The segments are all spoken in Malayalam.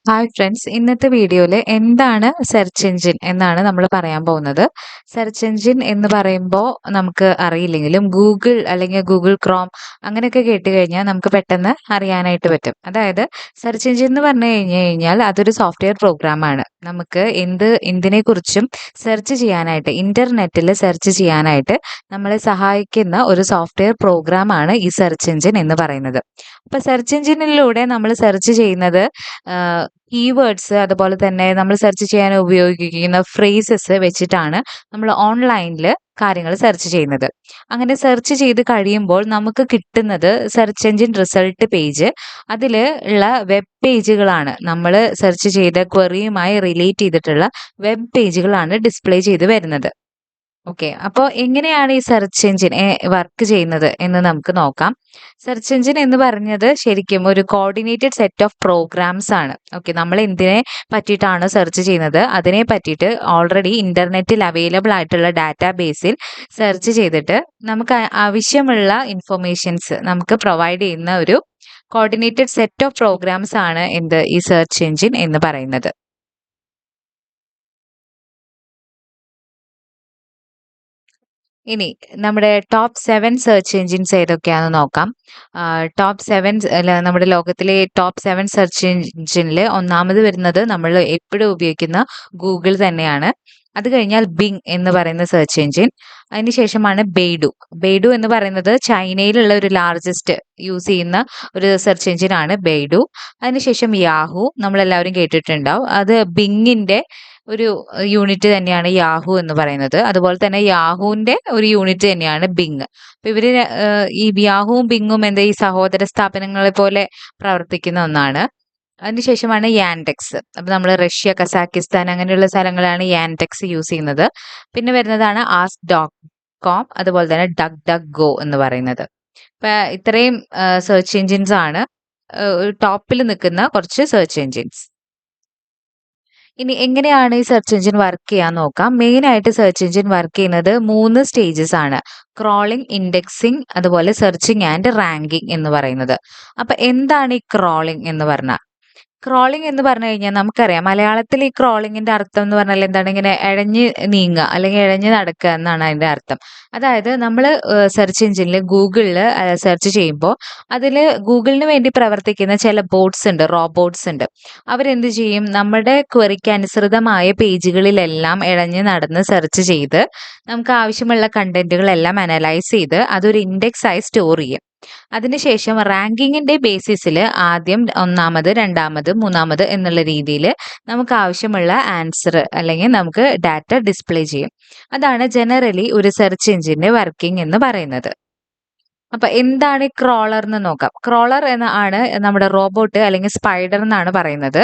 ഹായ് ഫ്രണ്ട്സ്, ഇന്നത്തെ വീഡിയോയിൽ എന്താണ് സെർച്ച് എഞ്ചിൻ എന്നാണ് നമ്മൾ പറയാൻ പോകുന്നത്. സെർച്ച് എഞ്ചിൻ എന്ന് പറയുമ്പോൾ നമുക്ക് അറിയില്ലെങ്കിലും ഗൂഗിൾ അല്ലെങ്കിൽ ഗൂഗിൾ ക്രോം അങ്ങനെയൊക്കെ കേട്ട് കഴിഞ്ഞാൽ നമുക്ക് പെട്ടെന്ന് അറിയാനായിട്ട് പറ്റും. അതായത് സെർച്ച് എഞ്ചിൻ എന്ന് പറഞ്ഞു കഴിഞ്ഞാൽ അതൊരു സോഫ്റ്റ്വെയർ പ്രോഗ്രാമാണ്. നമുക്ക് എന്തിനെക്കുറിച്ചും സെർച്ച് ചെയ്യാനായിട്ട് ഇന്റർനെറ്റിൽ സെർച്ച് ചെയ്യാനായിട്ട് നമ്മളെ സഹായിക്കുന്ന ഒരു സോഫ്റ്റ്വെയർ പ്രോഗ്രാമാണ് ഈ സെർച്ച് എഞ്ചിൻ എന്ന് പറയുന്നത്. അപ്പോൾ സെർച്ച് എഞ്ചിനിലൂടെ നമ്മൾ സെർച്ച് ചെയ്യുന്നത് കീവേഡ്സ് അതുപോലെ തന്നെ നമ്മൾ സെർച്ച് ചെയ്യാൻ ഉപയോഗിക്കുന്ന ഫ്രേസസ് വെച്ചിട്ടാണ് നമ്മൾ ഓൺലൈനിൽ കാര്യങ്ങൾ സെർച്ച് ചെയ്യുന്നത്. അങ്ങനെ സെർച്ച് ചെയ്ത് കഴിയുമ്പോൾ നമുക്ക് കിട്ടുന്നത് സെർച്ച് എഞ്ചിൻ റിസൾട്ട് പേജ്. അതിൽ ഉള്ള വെബ് പേജുകളാണ്, നമ്മൾ സെർച്ച് ചെയ്ത ക്വറിയുമായി റിലേറ്റ് ചെയ്തിട്ടുള്ള വെബ് പേജുകളാണ് ഡിസ്പ്ലേ ചെയ്ത് വരുന്നത്. ഓക്കെ, അപ്പോൾ എങ്ങനെയാണ് ഈ സെർച്ച് എഞ്ചിൻ വർക്ക് ചെയ്യുന്നത് എന്ന് നമുക്ക് നോക്കാം. സെർച്ച് എഞ്ചിൻ എന്ന് പറഞ്ഞത് ശരിക്കും ഒരു കോർഡിനേറ്റഡ് സെറ്റ് ഓഫ് പ്രോഗ്രാംസ് ആണ്. ഓക്കെ, നമ്മൾ എന്തിനെ പറ്റിയിട്ടാണ് സെർച്ച് ചെയ്യുന്നത് അതിനെ പറ്റിയിട്ട് ഓൾറെഡി ഇന്റർനെറ്റിൽ അവൈലബിൾ ആയിട്ടുള്ള ഡാറ്റാബേസിൽ സെർച്ച് ചെയ്തിട്ട് നമുക്ക് ആവശ്യമുള്ള ഇൻഫർമേഷൻസ് നമുക്ക് പ്രൊവൈഡ് ചെയ്യുന്ന ഒരു കോർഡിനേറ്റഡ് സെറ്റ് ഓഫ് പ്രോഗ്രാംസ് ആണ് ഈ സെർച്ച് എഞ്ചിൻ എന്ന് പറയുന്നത്. ഇനി നമ്മുടെ ടോപ്പ് 7 സെർച്ച് എഞ്ചിൻസ് ഏതൊക്കെയാണെന്ന് നോക്കാം. ടോപ്പ് 7 നമ്മുടെ ലോകത്തിലെ ടോപ്പ് 7 സെർച്ച് എഞ്ചിനിൽ ഒന്നാമത് വരുന്നത് നമ്മൾ എപ്പോഴും ഉപയോഗിക്കുന്ന ഗൂഗിൾ തന്നെയാണ്. അത് കഴിഞ്ഞാൽ ബിങ് എന്ന് പറയുന്ന സെർച്ച് എഞ്ചിൻ. അതിനുശേഷമാണ് ബെയ്ഡു. ബെയ്ഡു എന്ന് പറയുന്നത് ചൈനയിലുള്ള ഒരു ലാർജസ്റ്റ് യൂസ് ചെയ്യുന്ന ഒരു സെർച്ച് എഞ്ചിൻ ആണ് ബെയ്ഡു. അതിനുശേഷം യാഹു, നമ്മളെല്ലാവരും കേട്ടിട്ടുണ്ടാവും. അത് ബിങ്ങിന്റെ ഒരു യൂണിറ്റ് തന്നെയാണ് യാഹു എന്ന് പറയുന്നത്. അതുപോലെ തന്നെ യാഹുവിന്റെ ഒരു യൂണിറ്റ് തന്നെയാണ് ബിങ്. അപ്പൊ ഇവര് ഈ യാഹുവും ബിങ്ങും ഈ സഹോദര സ്ഥാപനങ്ങളെ പോലെ പ്രവർത്തിക്കുന്ന ഒന്നാണ്. അതിനുശേഷമാണ് യാൻഡെക്സ്. അപ്പൊ നമ്മൾ റഷ്യ, കസാക്കിസ്ഥാൻ അങ്ങനെയുള്ള സ്ഥലങ്ങളാണ് യാൻഡെക്സ് യൂസ് ചെയ്യുന്നത്. പിന്നെ വരുന്നതാണ് ആസ്ക് ഡോട്ട് കോം, അതുപോലെ തന്നെ ഡക് ഡക് ഗോ എന്ന് പറയുന്നത്. ഇപ്പൊ ഇത്രയും സെർച്ച് എഞ്ചിൻസ് ആണ് ടോപ്പിൽ നിൽക്കുന്ന കുറച്ച് സെർച്ച് എഞ്ചിൻസ്. ഇനി എങ്ങനെയാണ് ഈ സെർച്ച് എഞ്ചിൻ വർക്ക് ചെയ്യാൻ നോക്കാം. മെയിൻ ആയിട്ട് സെർച്ച് എഞ്ചിൻ വർക്ക് ചെയ്യുന്നത് 3 സ്റ്റേജസ് ആണ്: ക്രോളിംഗ്, ഇൻഡെക്സിംഗ്, അതുപോലെ സെർച്ചിങ് ആൻഡ് റാങ്കിങ് എന്ന് പറയുന്നത്. അപ്പൊ എന്താണ് ഈ ക്രോളിംഗ് എന്ന് പറഞ്ഞാൽ? ക്രോളിംഗ് എന്ന് പറഞ്ഞു കഴിഞ്ഞാൽ നമുക്കറിയാം, മലയാളത്തിൽ ഈ ക്രോളിങ്ങിന്റെ അർത്ഥം എന്ന് പറഞ്ഞാൽ എന്താണ്? ഇങ്ങനെ ഇഴഞ്ഞ് നീങ്ങുക അല്ലെങ്കിൽ ഇഴഞ്ഞ് നടക്കുക എന്നാണ് അതിന്റെ അർത്ഥം. അതായത് നമ്മൾ സെർച്ച് എഞ്ചിനിൽ ഗൂഗിളിൽ സെർച്ച് ചെയ്യുമ്പോൾ അതിൽ ഗൂഗിളിന് വേണ്ടി പ്രവർത്തിക്കുന്ന ചില ബോട്ട്സ് ഉണ്ട്, റോബോട്ട്സ് ഉണ്ട്. അവരെന്ത് ചെയ്യും? നമ്മുടെ ക്വറിക്ക് അനുസൃതമായ പേജുകളിലെല്ലാം ഇഴഞ്ഞ് നടന്ന് സെർച്ച് ചെയ്ത് നമുക്ക് ആവശ്യമുള്ള കണ്ടന്റുകളെല്ലാം അനലൈസ് ചെയ്ത് അതൊരു ഇൻഡെക്സ് ആയി സ്റ്റോർ ചെയ്യും. അതിനുശേഷം റാങ്കിങ്ങിന്റെ ബേസിസിൽ ആദ്യം ഒന്നാമത്, രണ്ടാമത്, മൂന്നാമത് എന്നുള്ള രീതിയിൽ നമുക്ക് ആവശ്യമുള്ള ആൻസർ അല്ലെങ്കിൽ നമുക്ക് ഡാറ്റ ഡിസ്പ്ലേ ചെയ്യും. അതാണ് ജനറലി ഒരു സെർച്ച് എഞ്ചിന്റെ വർക്കിംഗ് എന്ന് പറയുന്നത്. അപ്പൊ എന്താണ് ഈ ക്രോളർ എന്ന് നോക്കാം. ക്രോളർ ആണ് നമ്മുടെ റോബോട്ട് അല്ലെങ്കിൽ സ്പൈഡർ എന്നാണ് പറയുന്നത്.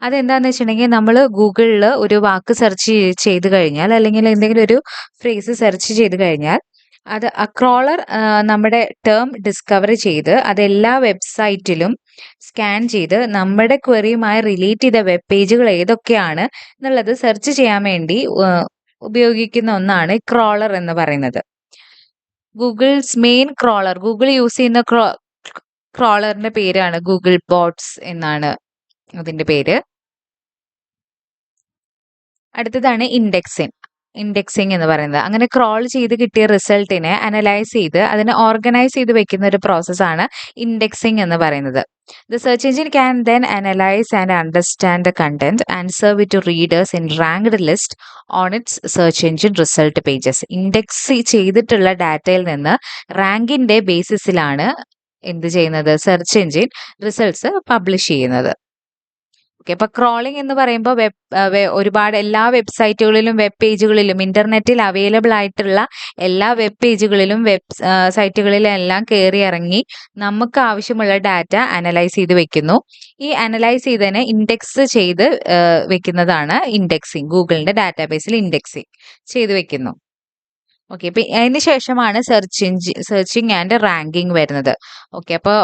അതെന്താന്ന് വെച്ചിട്ടുണ്ടെങ്കിൽ നമ്മൾ ഗൂഗിളിൽ ഒരു വാക്ക് സെർച്ച് ചെയ്ത് കഴിഞ്ഞാൽ അല്ലെങ്കിൽ എന്തെങ്കിലും ഒരു ഫ്രേസ് സെർച്ച് ചെയ്ത് കഴിഞ്ഞാൽ അത് ക്രോളർ നമ്മുടെ ടേം ഡിസ്കവർ ചെയ്ത് അതെല്ലാ വെബ്സൈറ്റിലും സ്കാൻ ചെയ്ത് നമ്മുടെ ക്വറിയുമായി റിലേറ്റ് ചെയ്ത വെബ് പേജുകൾ ഏതൊക്കെയാണ് എന്നുള്ളത് സെർച്ച് ചെയ്യാൻ വേണ്ടി ഉപയോഗിക്കുന്ന ഒന്നാണ് ക്രോളർ എന്ന് പറയുന്നത്. Google's main crawler, Google use ചെയ്യുന്ന ക്രോളറിന്റെ പേരാണ് ഗൂഗിൾ ബോട്ട്സ് എന്നാണ് അതിന്റെ പേര്. അടുത്തതാണ് ഇൻഡെക്സിങ് എന്ന് പറയുന്നത്. അങ്ങനെ ക്രോൾ ചെയ്ത് കിട്ടിയ റിസൾട്ടിനെ അനലൈസ് ചെയ്ത് അതിനെ ഓർഗനൈസ് ചെയ്ത് വെക്കുന്ന ഒരു പ്രോസസ്സാണ് ഇൻഡെക്സിങ് എന്ന് പറയുന്നത്. The search engine can then analyze and understand the content and serve it to readers in ranked list on its search engine result pages. Index ചെയ്തിട്ടുള്ള ഡാറ്റയിൽ നിന്ന് റാങ്കിന്റെ ബേസിസിലാണ് എന്ത് ചെയ്യുന്നത്? സെർച്ച് എഞ്ചിൻ റിസൾട്ട്സ് പബ്ലിഷ് ചെയ്യുന്നത്. ഓക്കെ, അപ്പൊ ക്രോളിംഗ് എന്ന് പറയുമ്പോൾ ഒരുപാട് എല്ലാ വെബ്സൈറ്റുകളിലും വെബ് പേജുകളിലും ഇന്റർനെറ്റിൽ അവൈലബിൾ ആയിട്ടുള്ള എല്ലാ വെബ് പേജുകളിലും സൈറ്റുകളിലും എല്ലാം കയറി ഇറങ്ങി നമുക്ക് ആവശ്യമുള്ള ഡാറ്റ അനലൈസ് ചെയ്ത് വെക്കുന്നു. ഈ അനലൈസ് ചെയ്തതിനെ ഇൻഡെക്സ് ചെയ്ത് വെക്കുന്നതാണ് ഇൻഡെക്സിങ്. ഗൂഗിളിന്റെ ഡാറ്റാബേസിൽ ഇൻഡെക്സിങ് ചെയ്ത് വെക്കുന്നു. ഓക്കെ, അപ്പൊ അതിന് ശേഷമാണ് സെർച്ചിങ് ആൻഡ് റാങ്കിങ് വരുന്നത്. ഓക്കെ, അപ്പോൾ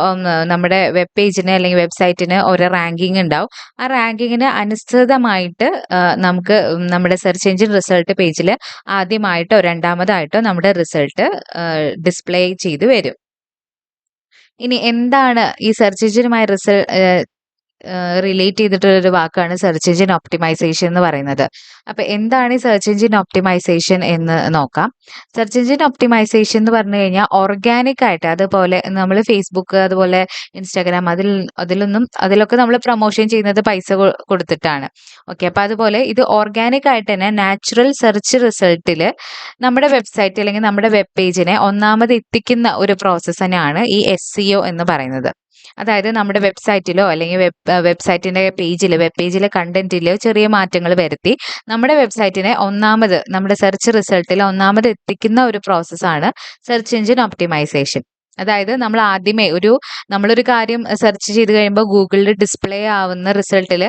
നമ്മുടെ വെബ് പേജിന് അല്ലെങ്കിൽ വെബ്സൈറ്റിന് ഒരു റാങ്കിങ് ഉണ്ടാവും. ആ റാങ്കിങ്ങിന് അനുസൃതമായിട്ട് നമുക്ക് നമ്മുടെ സെർച്ച് എഞ്ചിൻ റിസൾട്ട് പേജിൽ ആദ്യമായിട്ടോ രണ്ടാമതായിട്ടോ നമ്മുടെ റിസൾട്ട് ഡിസ്പ്ലേ ചെയ്ത് വരും. ഇനി എന്താണ് ഈ സെർച്ച് എഞ്ചിനുമായി റിലേറ്റ് ചെയ്തിട്ടുള്ളൊരു വാക്കാണ് സെർച്ച് എഞ്ചിൻ ഒപ്റ്റിമൈസേഷൻ എന്ന് പറയുന്നത്. അപ്പൊ എന്താണ് ഈ സെർച്ച് എഞ്ചിൻ ഒപ്റ്റിമൈസേഷൻ എന്ന് നോക്കാം. സെർച്ച് എഞ്ചിൻ ഒപ്റ്റിമൈസേഷൻ എന്ന് പറഞ്ഞു കഴിഞ്ഞാൽ ഓർഗാനിക് ആയിട്ട്, അതുപോലെ നമ്മൾ ഫേസ്ബുക്ക് അതുപോലെ ഇൻസ്റ്റാഗ്രാം അതിലൊക്കെ നമ്മൾ പ്രൊമോഷൻ ചെയ്യുന്നത് പൈസ കൊടുത്തിട്ടാണ്. ഓക്കെ, അപ്പൊ അതുപോലെ ഇത് ഓർഗാനിക് ആയിട്ട് തന്നെ നാച്ചുറൽ സെർച്ച് റിസൾട്ടിൽ നമ്മുടെ വെബ്സൈറ്റ് അല്ലെങ്കിൽ നമ്മുടെ വെബ് പേജിനെ ഒന്നാമത് എത്തിക്കുന്ന ഒരു പ്രോസസ്സ് തന്നെയാണ് ഈ SEO എന്ന് പറയുന്നത്. അതായത് നമ്മുടെ വെബ്സൈറ്റിലോ അല്ലെങ്കിൽ വെബ്സൈറ്റിന്റെ വെബ് പേജിലെ കണ്ടന്റിലോ ചെറിയ മാറ്റങ്ങൾ വരുത്തി നമ്മുടെ വെബ്സൈറ്റിനെ നമ്മുടെ സെർച്ച് റിസൾട്ടിൽ ഒന്നാമത് എത്തിക്കുന്ന ഒരു പ്രോസസ്സാണ് സെർച്ച് എഞ്ചിൻ ഒപ്റ്റിമൈസേഷൻ. അതായത് നമ്മളൊരു കാര്യം സെർച്ച് ചെയ്ത് കഴിയുമ്പോൾ ഗൂഗിളിൽ ഡിസ്പ്ലേ ആവുന്ന റിസൾട്ടിൽ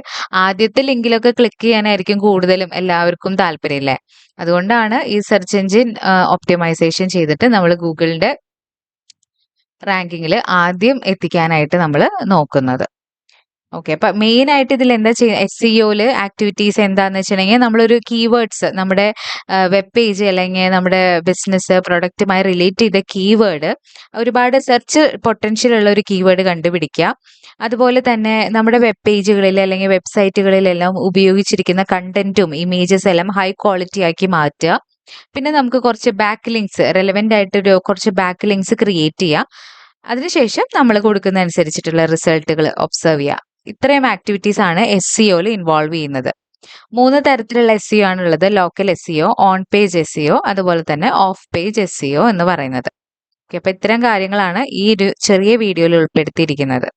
ആദ്യത്തെ ലിങ്കിലൊക്കെ ക്ലിക്ക് ചെയ്യാനായിരിക്കും കൂടുതലും എല്ലാവർക്കും താല്പര്യമില്ലേ. അതുകൊണ്ടാണ് ഈ സെർച്ച് എഞ്ചിൻ ഒപ്റ്റിമൈസേഷൻ ചെയ്തിട്ട് നമ്മൾ ഗൂഗിളിന്റെ റാങ്കിങ്ങിൽ ആദ്യം എത്തിക്കാനായിട്ട് നമ്മൾ നോക്കുന്നത്. ഓക്കെ, അപ്പൊ മെയിൻ ആയിട്ട് ഇതിൽ എന്താ ചെയ്യുക, SEOയില് ആക്ടിവിറ്റീസ് എന്താന്ന് വെച്ചിട്ടുണ്ടെങ്കിൽ നമ്മളൊരു കീവേഡ്സ് നമ്മുടെ വെബ് പേജ് അല്ലെങ്കിൽ നമ്മുടെ ബിസിനസ് പ്രൊഡക്റ്റുമായി റിലേറ്റ് ചെയ്ത കീവേഡ്, ഒരുപാട് സെർച്ച് പൊട്ടൻഷ്യൽ ഉള്ള ഒരു കീവേഡ് കണ്ടുപിടിക്കുക. അതുപോലെ തന്നെ നമ്മുടെ വെബ് പേജുകളിൽ അല്ലെങ്കിൽ വെബ്സൈറ്റുകളിലെല്ലാം ഉപയോഗിച്ചിരിക്കുന്ന കണ്ടന്റും ഇമേജസ് എല്ലാം ഹൈ ക്വാളിറ്റി ആക്കി മാറ്റുക. പിന്നെ നമുക്ക് കുറച്ച് ബാക്ക് ലിങ്ക്സ്, റെലവെന്റ് ആയിട്ട് കുറച്ച് ബാക്ക് ലിങ്ക്സ് ക്രിയേറ്റ് ചെയ്യുക. അതിനുശേഷം നമ്മൾ കൊടുക്കുന്ന അനുസരിച്ചിട്ടുള്ള റിസൾട്ടുകൾ ഒബ്സർവ് ചെയ്യുക. ഇത്രയും ആക്ടിവിറ്റീസ് ആണ് SEOയിൽ ഇൻവോൾവ് ചെയ്യുന്നത്. 3 തരത്തിലുള്ള SEO ആണുള്ളത്. Local SEO, on page SEO, അതുപോലെ തന്നെ ഓഫ് പേജ് SEO എന്ന് പറയുന്നത്. ഓക്കെ, അപ്പൊ ഇത്തരം കാര്യങ്ങളാണ് ഈ ഒരു ചെറിയ വീഡിയോയിൽ ഉൾപ്പെടുത്തിയിരിക്കുന്നത്.